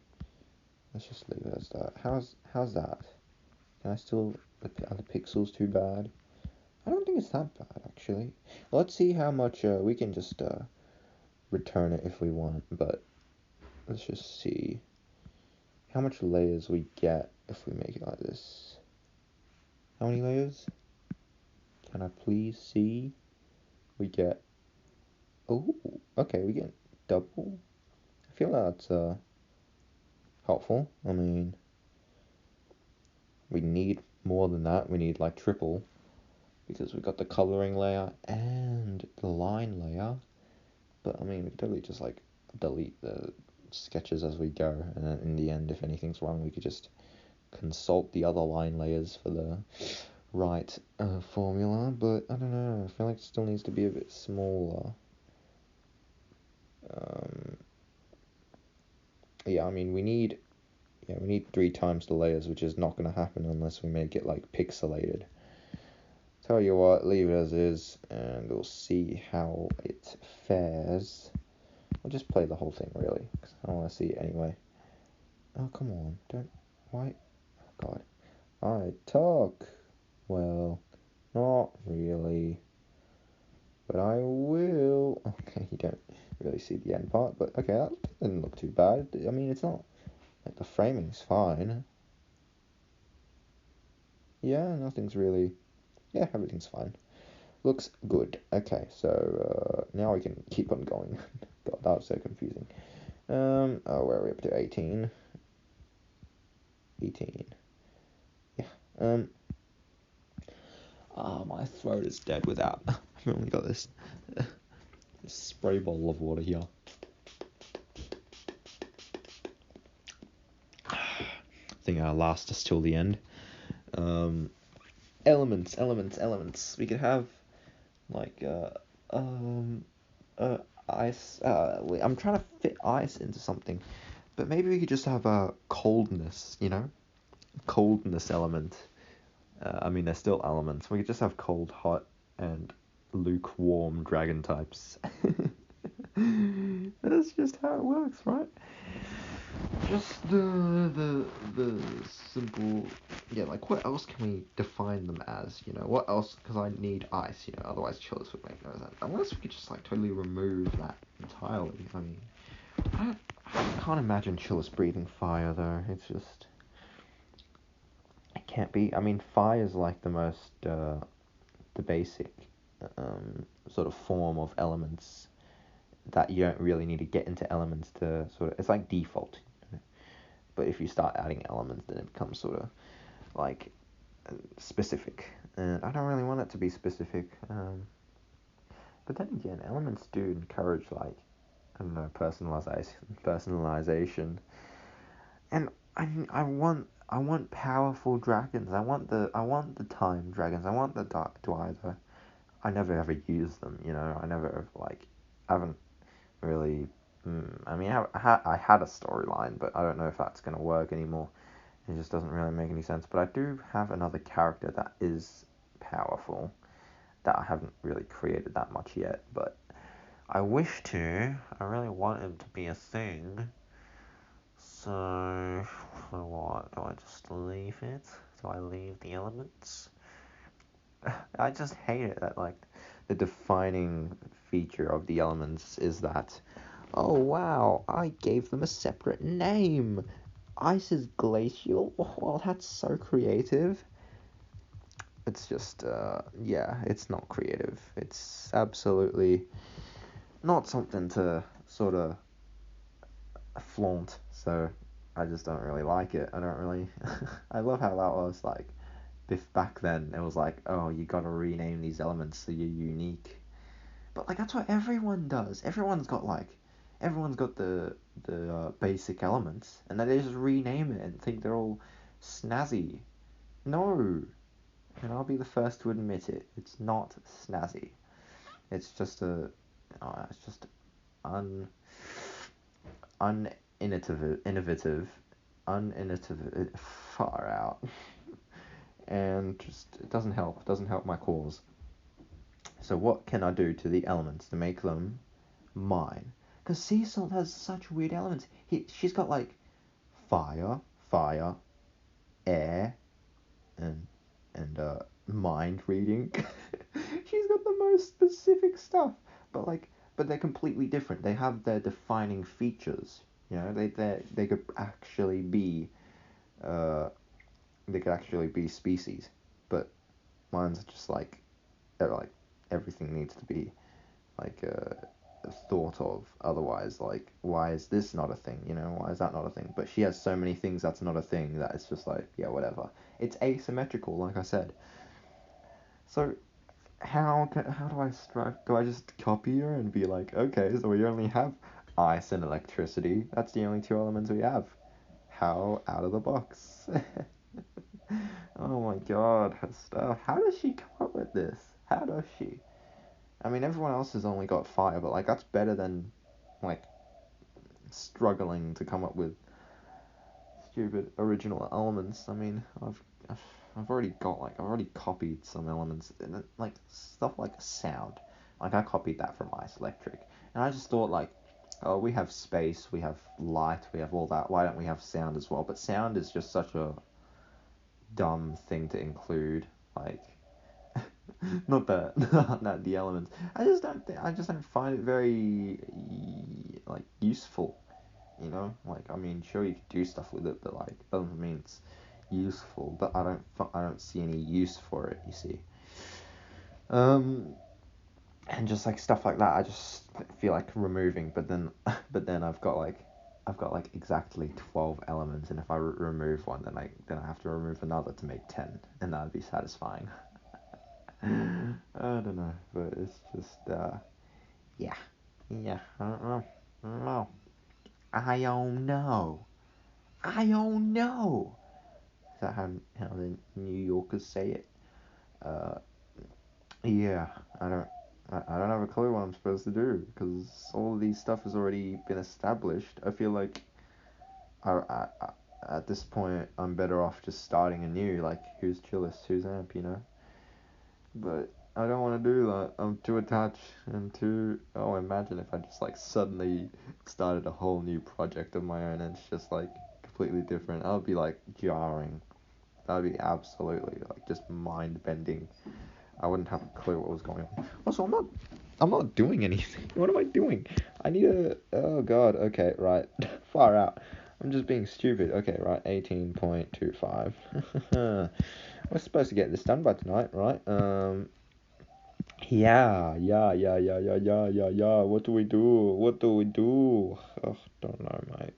let's just leave it as that. How's that? Can I still, are the pixels too bad? I don't think it's that bad, actually. Let's see how much, we can just, return it if we want, but let's just see how much layers we get if we make it like this. How many layers? Can I please see? We get, oh, okay, we get double. I feel that's, helpful. I mean, we need more than that. We need, triple, because we've got the coloring layer and the line layer. But, I mean, we could totally just, delete the sketches as we go, and then in the end, if anything's wrong, we could just consult the other line layers for the right formula. But, I don't know, I feel like it still needs to be a bit smaller. Yeah, I mean, we need 3 times the layers, which is not going to happen unless we make it, pixelated. Tell you what, leave it as is, and we'll see how it fares. I'll just play the whole thing, really, because I want to see it anyway. Oh, come on, why, oh god, I talk, well, not really, but I will. Okay, you don't really see the end part, but okay, that didn't look too bad. I mean, it's not Like, the framing's fine. Yeah, nothing's really... Yeah, everything's fine. Looks good. Okay, so now we can keep on going. God, that was so confusing. Oh, where are we up to? 18. 18. Yeah. My throat is dead without... I've only got this spray bottle of water here. I think I'll last us till the end. Elements. We could have like ice. I'm trying to fit ice into something, but maybe we could just have a coldness. Coldness element. I mean, they're still elements. We could just have cold, hot, and lukewarm dragon types. That's just how it works, right? Just the simple, yeah. Like, what else can we define them as? What else? Because I need ice. Otherwise chillers would make no sense. Unless we could just like totally remove that entirely. I mean, I can't imagine chillers breathing fire though. It's just, it can't be. I mean, fire is like the most the basic sort of form of elements that you don't really need to get into elements to sort of. It's like default. But if you start adding elements, then it becomes sort of like specific. And I don't really want it to be specific. But then again, elements do encourage like, I don't know, personalization. And I want powerful dragons. I want the time dragons. I want the dark dweller. I never ever use them. I never I haven't really. I mean, I had a storyline, but I don't know if that's gonna work anymore. It just doesn't really make any sense. But I do have another character that is powerful that I haven't really created that much yet. But I wish to. I really want him to be a thing. So what? Do I just leave it? Do I leave the elements? I just hate it that like the defining feature of the elements is that, oh wow, I gave them a separate name. Ice is glacial. Well, that's so creative. It's just, yeah, it's not creative. It's absolutely not something to sort of flaunt. So I just don't really like it. I don't really. I love how that was like, back then. It was like, oh, you gotta rename these elements so you're unique. But like that's what everyone does. Everyone's got the basic elements, and then they just rename it and think they're all snazzy. No, and I'll be the first to admit it. It's not snazzy. It's just it's just un uninnovative, far out, and just it doesn't help. It doesn't help my cause. So what can I do to the elements to make them mine? Because sea salt has such weird elements. She's got like fire, air, and mind reading. She's got the most specific stuff, but they're completely different. They have their defining features. They could actually be species, but mine's just like everything needs to be like thought of. Otherwise, like, why is this not a thing? Why is that not a thing? But she has so many things that's not a thing that it's just like, yeah, whatever. It's asymmetrical, like I said. So how do I strike? Do I just copy her and be like, okay, so we only have ice and electricity. That's the only two elements we have. How out of the box? Oh my god, her stuff. How does she come up with this? How does she? I mean, everyone else has only got fire, but like that's better than like struggling to come up with stupid original elements. I mean, I've already copied some elements, and like stuff like sound. Like I copied that from Ice Electric, and I just thought like, oh, we have space, we have light, we have all that. Why don't we have sound as well? But sound is just such a dumb thing to include. Like, not that, not the elements. I just don't find it very like useful. you know? Like, I mean, sure, you could do stuff with it, but, like, doesn't mean it's useful. But I don't see any use for it, you see. And just, like, stuff like that, I just feel like removing, but then I've got exactly 12 elements, and if I remove one, then I have to remove another to make 10, and that'd be satisfying. I don't know, but it's just, yeah, I don't know. I don't know. Is that how the New Yorkers say it? Uh, yeah, I don't have a clue what I'm supposed to do, because all of these stuff has already been established. I feel like I at this point, I'm better off just starting anew, like, who's chillest, who's amp, you know? But I don't want to do that. I'm too attached and too... Oh, imagine if I just, like, suddenly started a whole new project of my own and it's just, like, completely different. That would be, like, jarring. That would be absolutely, like, just mind-bending. I wouldn't have a clue what was going on. Also, I'm not doing anything. What am I doing? I need a... Oh, God. Okay, right. Far out. I'm just being stupid. Okay, right. 18.25. We're supposed to get this done by tonight, right? Yeah. What do we do? Oh, don't know, mate.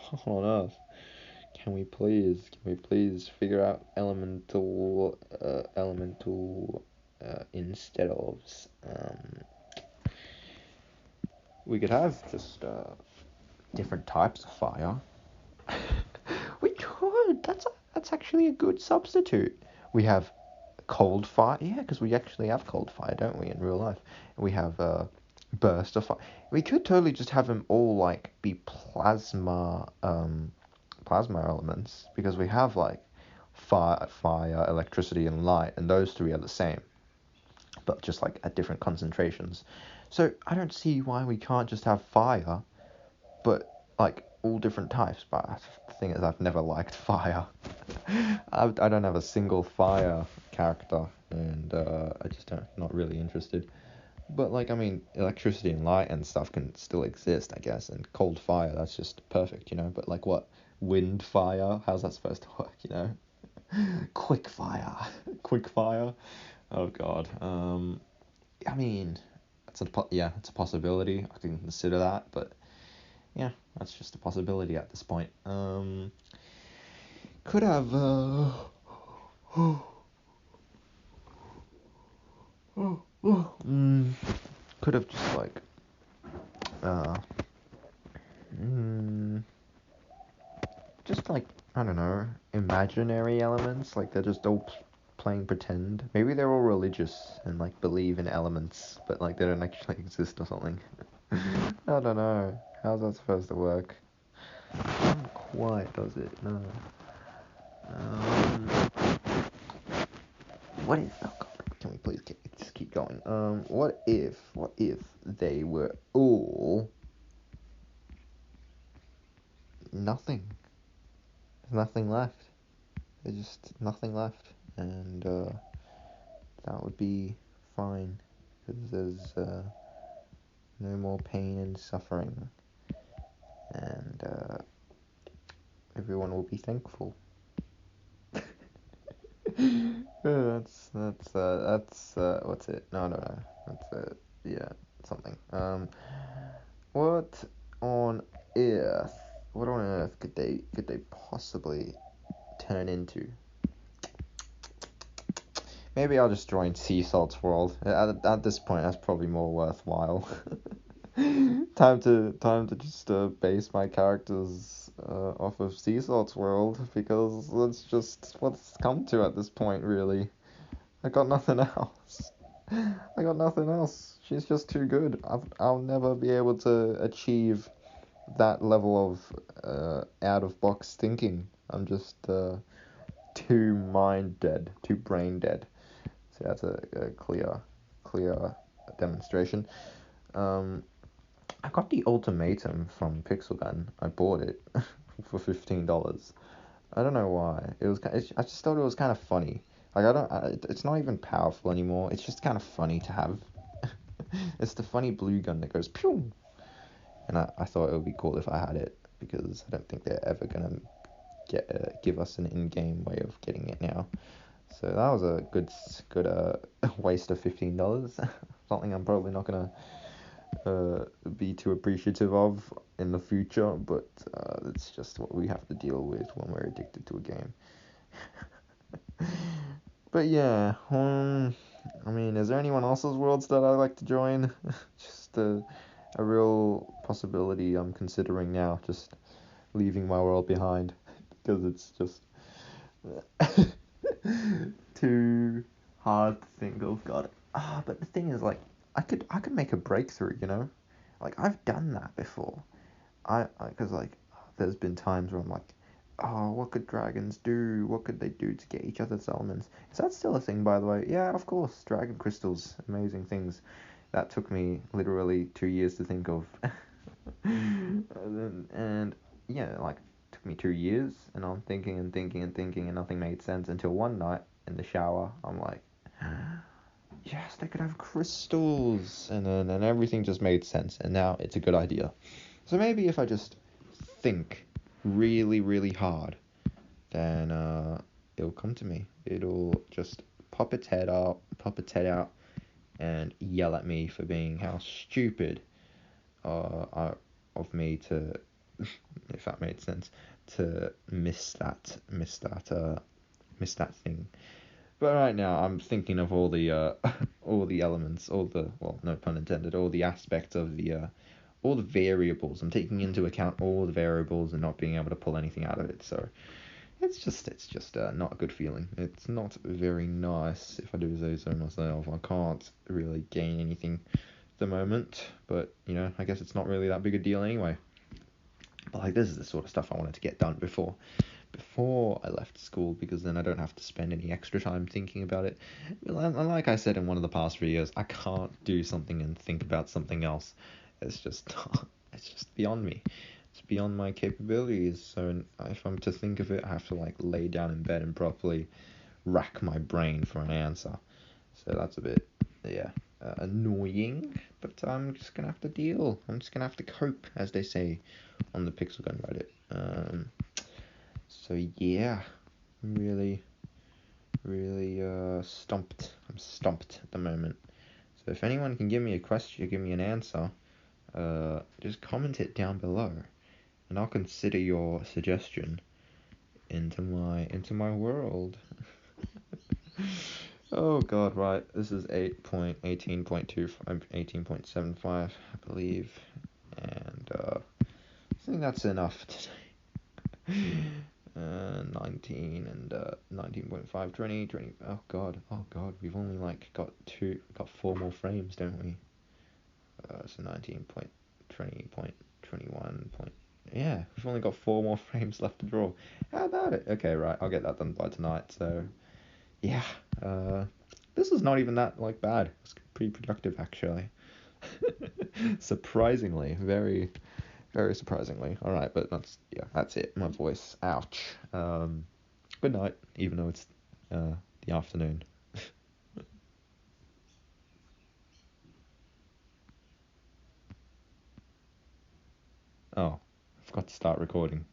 What on earth? Can we please figure out elemental instead of we could have just different types of fire. We could. That's actually a good substitute. We have cold fire. Yeah, because we actually have cold fire, don't we, in real life? We have burst of fire. We could totally just have them all like be plasma elements, because we have like fire, electricity, and light, and those three are the same, but just like at different concentrations. So I don't see why we can't just have fire, but like all different types. But the thing is, I've never liked fire. I don't have a single fire character, and I just not really interested. But like, I mean, electricity and light and stuff can still exist, I guess, and cold fire, that's just perfect, you know. But like, what, wind fire? How's that supposed to work, you know? Quick fire. Oh God. I mean, it's a possibility. I can consider that, but yeah, that's just a possibility at this point. Could have could have just like uh just like, I don't know, imaginary elements, like they're just all playing pretend. Maybe they're all religious and like believe in elements, but like they don't actually exist or something. I don't know. How's that supposed to work? Not quite, does it? No. What if? Oh God, can we please just keep going? What if they were all nothing? There's nothing left. There's just nothing left, and that would be fine, because there's no more pain and suffering, and everyone will be thankful. That's what's it? No. That's yeah, something. What on earth? What on earth could they possibly turn into? Maybe I'll just join Sea Salt's world. At this point, that's probably more worthwhile. Time to just base my characters off of Sea Salt's world, because that's just what it's come to at this point, really. I got nothing else. She's just too good. I'll never be able to achieve that level of out of box thinking. I'm just too mind dead, too brain dead. So that's a clear demonstration. I got the ultimatum from Pixel Gun. I bought it for $15. I don't know why. I just thought it was kind of funny. Like, it's not even powerful anymore. It's just kind of funny to have. It's the funny blue gun that goes pew. and I thought it would be cool if I had it, because I don't think they're ever gonna give us an in-game way of getting it now. So that was a good waste of $15. Something I'm probably not gonna be too appreciative of in the future, but it's just what we have to deal with when we're addicted to a game. But yeah, I mean, is there anyone else's worlds that I'd like to join? Just a real possibility I'm considering now, just leaving my world behind, because it's just too hard to think of. God, but the thing is, like, I could make a breakthrough, you know, like I've done that before. Because like there's been times where I'm like, oh, what could dragons do? What could they do to get each other's elements? Is that still a thing, by the way? Yeah, of course, dragon crystals, amazing things. That took me literally 2 years to think of. And yeah, like took me 2 years, and I'm thinking and thinking and thinking, and nothing made sense until one night in the shower, I'm like, yes, they could have crystals, and then everything just made sense, and now it's a good idea. So maybe if I just think really, really hard, then it'll come to me. It'll just pop its head out, and yell at me for being how stupid of me to, if that made sense, to miss that thing. But right now, I'm thinking of all the all the elements, well, no pun intended, all the aspects of all the variables. I'm taking into account all the variables and not being able to pull anything out of it. So it's just not a good feeling. It's not very nice, if I do say so myself. I can't really gain anything at the moment, but you know, I guess it's not really that big a deal anyway. But like, this is the sort of stuff I wanted to get done before I left school, because then I don't have to spend any extra time thinking about it. And like I said in one of the past videos, I can't do something and think about something else. It's just it's just beyond me. It's beyond my capabilities. So if I'm to think of it, I have to like lay down in bed and properly rack my brain for an answer. So that's a bit, yeah, annoying, but I'm just gonna have to deal. I'm just gonna have to cope, as they say on the Pixel Gun Reddit. So yeah, I'm really stumped. I'm stumped at the moment. So if anyone can give me a question, give me an answer, just comment it down below, and I'll consider your suggestion into my world. Oh god, right. This is 8.18.2, 18.75, I believe, and I think that's enough today. 19 and 19.5, 20. Oh god, we've only like got 4 more frames, don't we? So 19.20.21. Yeah, we've only got 4 more frames left to draw. How about it? Okay, right, I'll get that done by tonight. So yeah, this is not even that like bad. It's pretty productive actually. Surprisingly, very surprisingly. All right, but that's it. My voice. Ouch. Good night, even though it's the afternoon. Oh, I forgot to start recording.